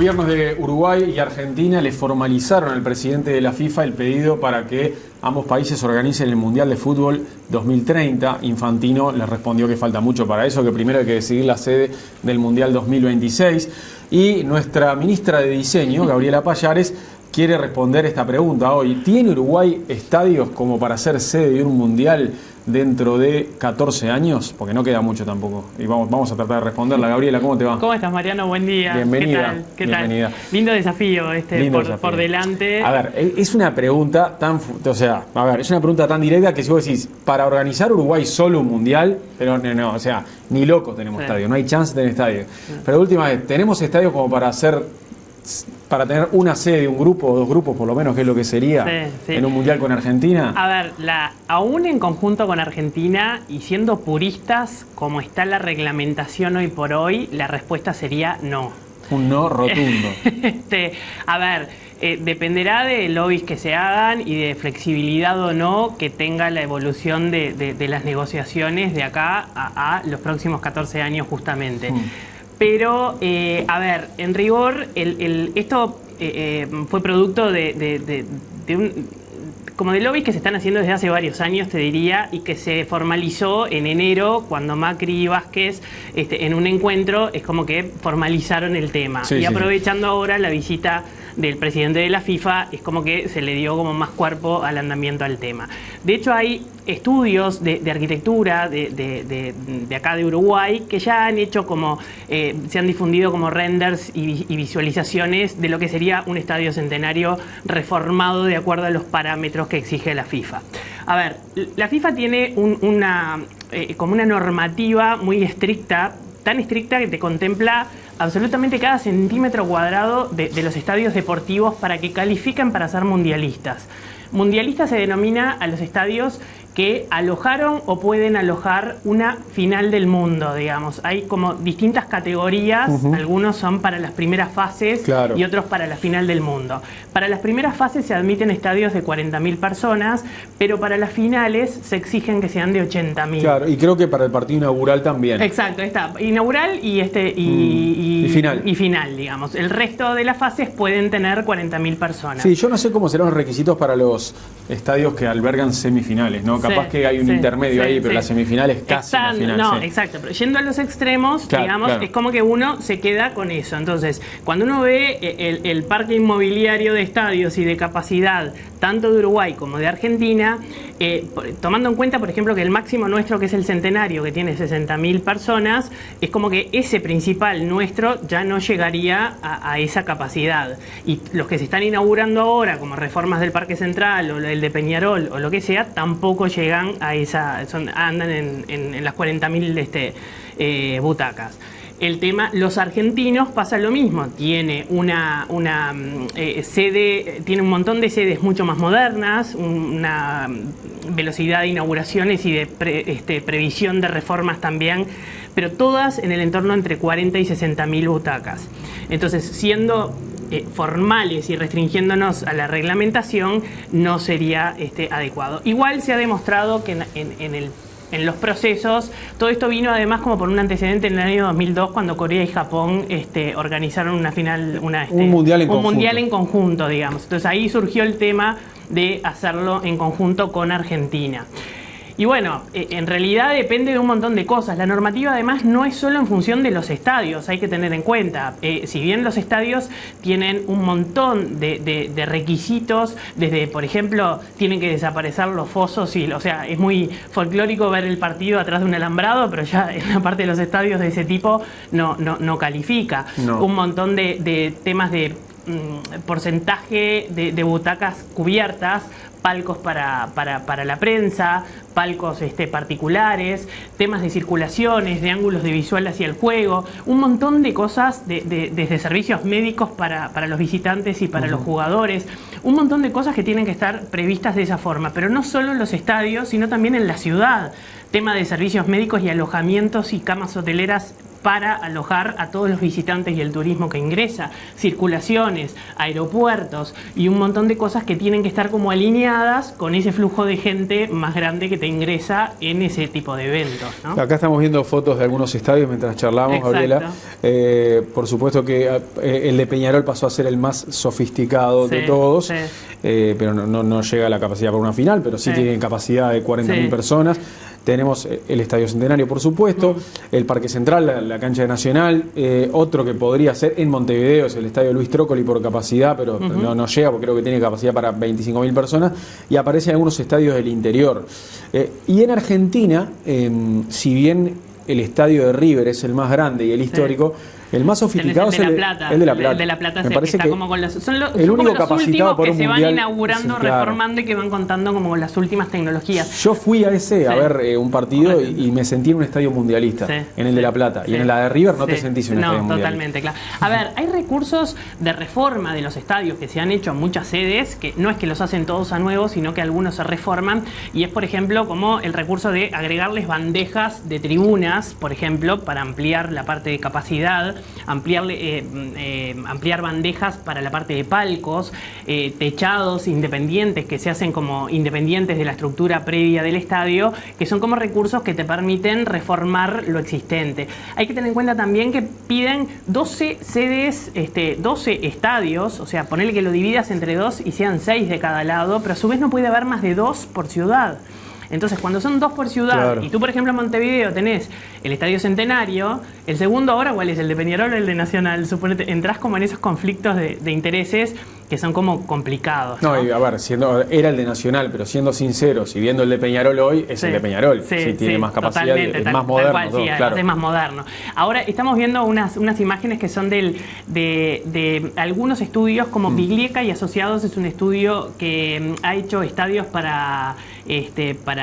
gobiernos de Uruguay y Argentina le formalizaron al presidente de la FIFA el pedido para que ambos países organicen el Mundial de Fútbol 2030. Infantino les respondió que falta mucho para eso, que primero hay que decidir la sede del Mundial 2026. Y nuestra ministra de Diseño, Gabriela Pallares, quiere responder esta pregunta hoy. ¿Tiene Uruguay estadios como para ser sede de un Mundial dentro de 14 años? Porque no queda mucho tampoco. Y vamos a tratar de responderla. Gabriela, ¿cómo te va? ¿Cómo estás, Mariano? Buen día. Bienvenida. ¿Qué Bienvenida. tal? Lindo desafío por delante. A ver, es una pregunta es una pregunta tan directa que si vos decís, para organizar Uruguay solo un Mundial, pero no, o sea, ni locos tenemos estadios, no hay chance de tener estadios. Pero de última vez, ¿tenemos estadios como para tener una sede de un grupo o dos grupos por lo menos, que es lo que sería en un Mundial con Argentina? A ver, aún en conjunto con Argentina y siendo puristas como está la reglamentación hoy por hoy, la respuesta sería no. Un no rotundo. Dependerá de lobbies que se hagan y de flexibilidad o no que tenga la evolución de las negociaciones de acá a los próximos 14 años justamente. Pero, en rigor, esto fue producto de lobbies que se están haciendo desde hace varios años, te diría, y que se formalizó en enero cuando Macri y Vázquez, en un encuentro, es como que formalizaron el tema. Y aprovechando ahora la visita del presidente de la FIFA, es como que se le dio como más cuerpo al andamiento al tema. De hecho, hay estudios de arquitectura de acá de Uruguay que ya han hecho se han difundido como renders y visualizaciones de lo que sería un estadio centenario reformado de acuerdo a los parámetros que exige la FIFA. A ver, la FIFA tiene como una normativa muy estricta, tan estricta que te contempla absolutamente cada centímetro cuadrado de los estadios deportivos para que califiquen para ser mundialistas. Mundialistas se denomina a los estadios que alojaron o pueden alojar una final del mundo, digamos. Hay como distintas categorías, algunos son para las primeras fases y otros para la final del mundo. Para las primeras fases se admiten estadios de 40.000 personas, pero para las finales se exigen que sean de 80.000. Claro, y creo que para el partido inaugural también. Exacto, está inaugural y final, digamos. El resto de las fases pueden tener 40.000 personas. Sí, yo no sé cómo serán los requisitos para los estadios que albergan semifinales, ¿no? Capaz que hay un intermedio ahí, pero las semifinales casi la final. No, exacto, pero yendo a los extremos, es como que uno se queda con eso. Entonces, cuando uno ve el parque inmobiliario de estadios y de capacidad, tanto de Uruguay como de Argentina, tomando en cuenta, por ejemplo, que el máximo nuestro, que es el Centenario, que tiene 60.000 personas, es como que ese principal nuestro ya no llegaría a esa capacidad. Y los que se están inaugurando ahora, como reformas del Parque Central o el de Peñarol o lo que sea, tampoco llegan a andan en las 40.000 butacas. El tema, los argentinos pasa lo mismo, tiene una sede, tiene un montón de sedes mucho más modernas, una velocidad de inauguraciones y de previsión de reformas también, pero todas en el entorno entre 40 y 60.000 butacas. Entonces, siendo formales y restringiéndonos a la reglamentación, no sería adecuado. Igual se ha demostrado que en los procesos, todo esto vino además como por un antecedente en el año 2002 cuando Corea y Japón organizaron una final, un mundial en conjunto, digamos. Entonces ahí surgió el tema de hacerlo en conjunto con Argentina. Y bueno, en realidad depende de un montón de cosas. La normativa además no es solo en función de los estadios, hay que tener en cuenta. Si bien los estadios tienen un montón de requisitos, desde, por ejemplo, tienen que desaparecer los fosos, o sea, es muy folclórico ver el partido atrás de un alambrado, pero ya en la parte de los estadios de ese tipo no califica. No. Un montón de temas de porcentaje de butacas cubiertas, palcos para la prensa, palcos particulares, temas de circulaciones, de ángulos de visual hacia el juego, un montón de cosas desde servicios médicos para los visitantes y para los jugadores, un montón de cosas que tienen que estar previstas de esa forma, pero no solo en los estadios, sino también en la ciudad. Tema de servicios médicos y alojamientos y camas hoteleras para alojar a todos los visitantes y el turismo que ingresa, circulaciones, aeropuertos y un montón de cosas que tienen que estar como alineadas con ese flujo de gente más grande que te ingresa en ese tipo de eventos, ¿no? Acá estamos viendo fotos de algunos estadios mientras charlamos, Gabriela. Por supuesto que el de Peñarol pasó a ser el más sofisticado de todos, pero no llega a la capacidad para una final, pero sí tiene capacidad de 40.000 personas. Tenemos el Estadio Centenario, por supuesto, el Parque Central, la cancha de Nacional, otro que podría ser en Montevideo es el Estadio Luis Trócoli por capacidad, pero no llega porque creo que tiene capacidad para 25.000 personas, y aparecen algunos estadios del interior. Y en Argentina, si bien el estadio de River es el más grande y el histórico, el más sofisticado es el de La Plata. El de La Plata me parece que como con son el único los capacitado últimos que se mundial, van inaugurando, reformando y que van contando como las últimas tecnologías. Yo fui a ese a ver un partido y me sentí en un estadio mundialista, en el de La Plata. Y en la de River no te sentís en un estadio mundialista. Totalmente, claro. A ver, hay recursos de reforma de los estadios que se han hecho en muchas sedes, que no es que los hacen todos a nuevo, sino que algunos se reforman. Y es, por ejemplo, como el recurso de agregarles bandejas de tribunas, por ejemplo, para ampliar la parte de capacidad, ampliar bandejas para la parte de palcos, techados independientes que se hacen como independientes de la estructura previa del estadio, que son como recursos que te permiten reformar lo existente. Hay que tener en cuenta también que piden 12 sedes, 12 estadios, o sea, ponerle que lo dividas entre 2 y sean 6 de cada lado, pero a su vez no puede haber más de 2 por ciudad. Entonces, cuando son 2 por ciudad, y tú, por ejemplo, en Montevideo tenés el Estadio Centenario, el segundo ahora, ¿cuál es? ¿El de Peñarol o el de Nacional? Suponete, entrás como en esos conflictos de intereses que son como complicados, ¿no? Y a ver, era el de Nacional, pero siendo sinceros y viendo el de Peñarol hoy, es el de Peñarol. Sí, tiene más capacidad, es más moderno. Tal cual, claro. Es más moderno. Ahora, estamos viendo unas imágenes que son de algunos estudios, como Biglieca y Asociados, es un estudio que ha hecho estadios para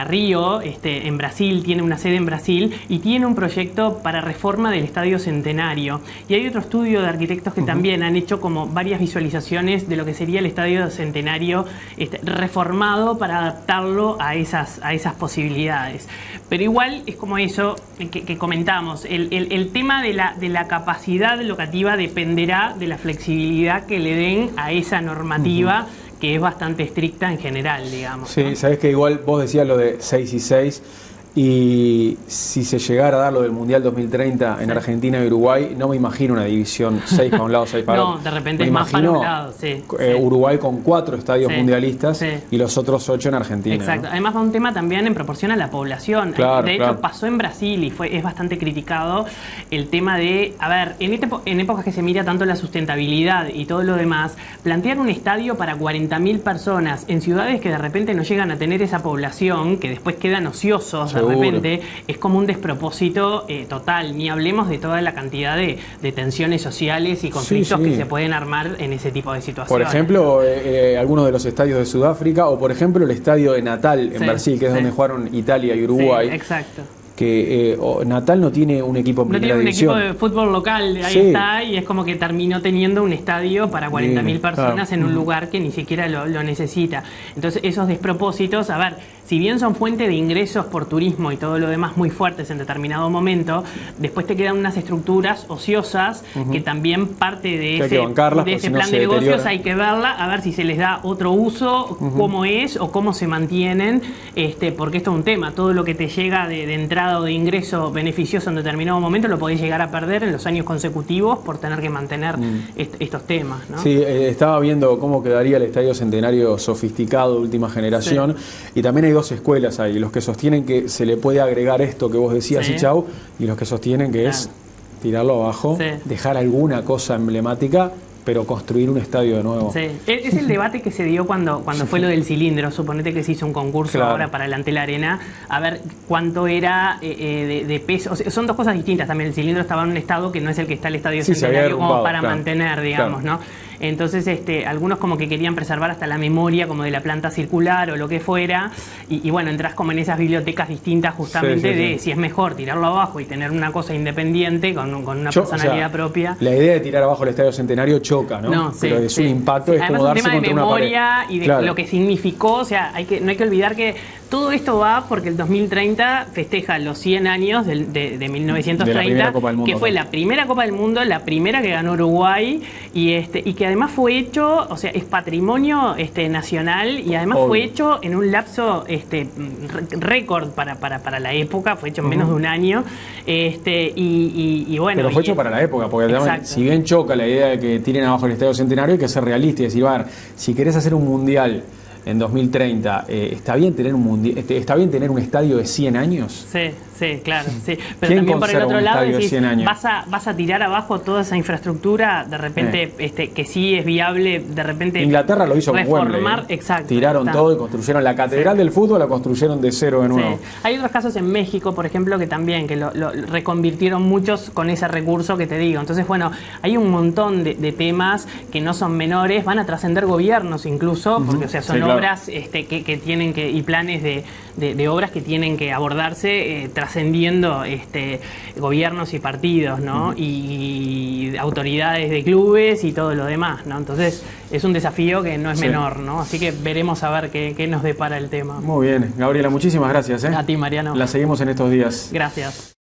Río, en Brasil, tiene una sede en Brasil, y tiene un proyecto para reforma del Estadio Centenario. Y hay otro estudio de arquitectos que también han hecho como varias visualizaciones de lo que sería el Estadio Centenario reformado para adaptarlo a esas posibilidades. Pero igual es como eso que comentamos, el tema de la capacidad locativa dependerá de la flexibilidad que le den a esa normativa, que es bastante estricta en general, digamos. Sí, ¿no? Sabés que igual vos decías lo de 6 y 6, y si se llegara a dar lo del Mundial 2030 en Argentina y Uruguay, no me imagino una división 6 para un lado, 6 para otro. No, de repente es más para un lado, Uruguay con 4 estadios mundialistas y los otros 8 en Argentina. Exacto. ¿No? Además va un tema también en proporción a la población. De hecho, pasó en Brasil y es bastante criticado el tema de, a ver, en épocas que se mira tanto la sustentabilidad y todo lo demás, plantear un estadio para 40.000 personas en ciudades que de repente no llegan a tener esa población, que después quedan ociosos, de repente, es como un despropósito total. Ni hablemos de toda la cantidad de tensiones sociales y conflictos que se pueden armar en ese tipo de situaciones. Por ejemplo, algunos de los estadios de Sudáfrica, o por ejemplo el estadio de Natal en Brasil, que es donde jugaron Italia y Uruguay. Exacto. Que Natal no tiene un equipo en primera división. No tiene un equipo de fútbol local, ahí está, y es como que terminó teniendo un estadio para 40.000 personas en un lugar que ni siquiera lo necesita. Entonces, esos despropósitos, a ver, si bien son fuente de ingresos por turismo y todo lo demás muy fuertes en determinado momento, después te quedan unas estructuras ociosas que también parte de ese plan de negocios hay que verla, a ver si se les da otro uso, cómo es o cómo se mantienen, porque esto es un tema, todo lo que te llega de entrada o de ingreso beneficioso en determinado momento lo podés llegar a perder en los años consecutivos por tener que mantener estos temas, ¿no? Sí, estaba viendo cómo quedaría el Estadio Centenario sofisticado de última generación, y también hay 2 escuelas ahí, los que sostienen que se le puede agregar esto que vos decías y chau, y los que sostienen que es tirarlo abajo, dejar alguna cosa emblemática, pero construir un estadio de nuevo. Sí, es el debate que se dio cuando fue lo del cilindro. Suponete que se hizo un concurso ahora para el Ante la Arena, a ver cuánto era de peso. O sea, son 2 cosas distintas también. El cilindro estaba en un estado que no es el que está el Estadio Centenario como para mantener, digamos, ¿no? Entonces, algunos como que querían preservar hasta la memoria como de la planta circular o lo que fuera, y bueno, entras como en esas bibliotecas distintas justamente de si es mejor tirarlo abajo y tener una cosa independiente con una personalidad propia. La idea de tirar abajo el Estadio Centenario choca, ¿no? Pero es un impacto, es además como darse contra una pared. Además, un tema de memoria y de lo que significó, o sea, no hay que olvidar que Todo esto va porque el 2030 festeja los 100 años de 1930, que fue la primera Copa del Mundo, la primera que ganó Uruguay, y que además fue hecho, o sea, es patrimonio nacional, y además fue hecho en un lapso récord para la época, fue hecho en menos de un año, y bueno. Pero fue hecho para la época, porque además, si bien choca la idea de que tiren abajo el Estadio Centenario, hay que ser realista y decir, a ver, si querés hacer un mundial en 2030, ¿está bien tener un estadio de 100 años? Sí, claro, sí. Pero también por el otro lado decís, vas a tirar abajo toda esa infraestructura, de repente, que sí es viable, de repente. Inglaterra lo hizo con Wembley. Exacto. Tiraron todo y construyeron la catedral del fútbol, la construyeron de cero de nuevo. Hay otros casos en México, por ejemplo, que también, que lo reconvirtieron muchos con ese recurso que te digo. Entonces, bueno, hay un montón de temas que no son menores, van a trascender gobiernos incluso, porque o sea, son obras que tienen que, y planes de obras que tienen que abordarse trascendiendo gobiernos y partidos, ¿no? Y autoridades de clubes y todo lo demás, ¿no? Entonces es un desafío que no es menor, ¿no? Así que veremos a ver qué nos depara el tema. Muy bien, Gabriela, muchísimas gracias. A ti, Mariano. La seguimos en estos días. Gracias.